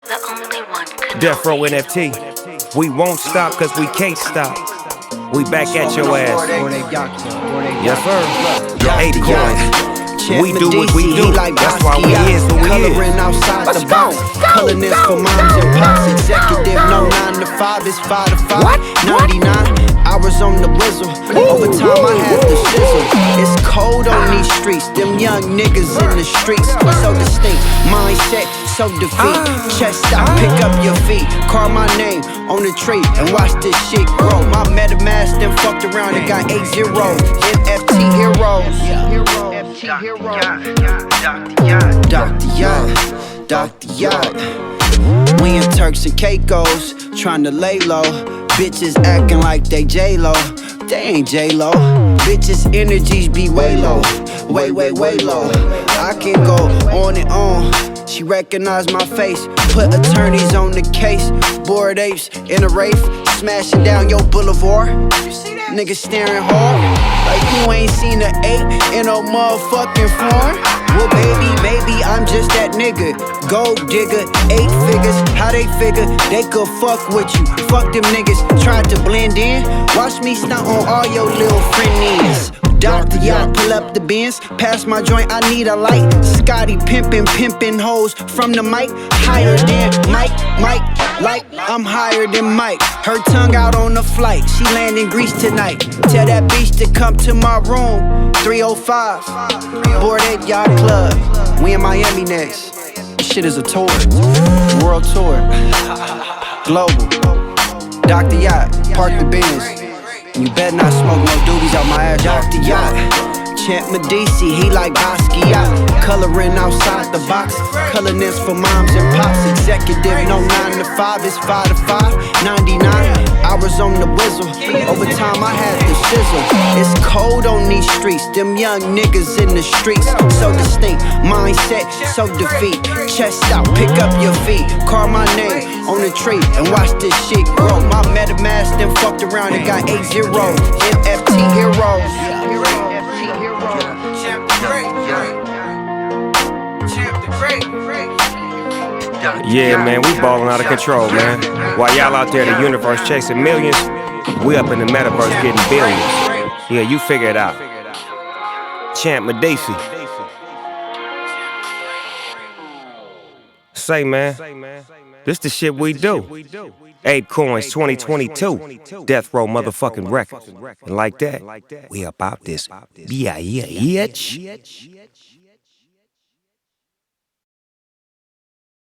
The only one could Death Row NFT. We won't stop cause we can't stop. We back at your ass. Yes sir. Hey coins. We do what we do. That's why we is who we is. Let's go. Color this for moms and pops. Executive, no 9 to 5. It's 5 to 5. 99 hours on the whistle. Overtime I had the shizzle. It's cold on these streets. Them young niggas in the streets. So distinct. Mindset, so defeat. Chest out, pick up your feet. Call my name on the tree and watch this shit grow. My MetaMask then fucked around and got 8 zeros. NFT heroes. Dr. Yacht. We in Turks and Caicos, tryna lay low. Bitches acting like they J-Lo. They ain't J-Lo. Bitches' energies be way low. Way low. I can go on and on. She recognize my face. Put attorneys on the case. Bored apes in a Wraith. Smashing down your boulevard. Niggas staring hard like you ain't seen an 8 in no motherfucking form. Well baby, I'm just that nigga. Gold digger, 8 figures. How they figure they could fuck with you? Fuck them niggas, tried to blend in. Watch me stunt on all your little friendies. Dr. Yacht, pull up the Benz. Pass my joint, I need a light. Scotty pimpin' hoes from the mic. Higher than Mike, like I'm higher than Mike. Her tongue out on the flight, she land in Greece tonight. Tell that bitch to come to my room. 305, Bored Ape Yacht Club. We in Miami next. This shit is a tour, world tour, global. Dr. Yacht, park the Benz. You better not smoke no doobies out my ass. Dr. Yacht. Champ Medici, he like Basquiat. Coloring outside the box. Coloring this for moms and pops. Executive, no 9 to 5. It's 5 to 5. 99 hours on the whistle. Overtime I had the shizzle. It's cold on these streets. Them young niggas in the streets. So distinct. Mindset, so defeat. Chest out, pick up your feet. Call my name on the tree and watch this shit grow. My MetaMask then fucked around and got 8 zeros. NFT heroes. Yeah, man, we ballin' out of control, man. While y'all out there in the universe chasing millions, we up in the metaverse getting billions. Yeah, you figure it out. Champ Medici. Say, man, this the shit we do. 8 coins 2022. Death Row motherfucking record. And like that, we about this. Yeah.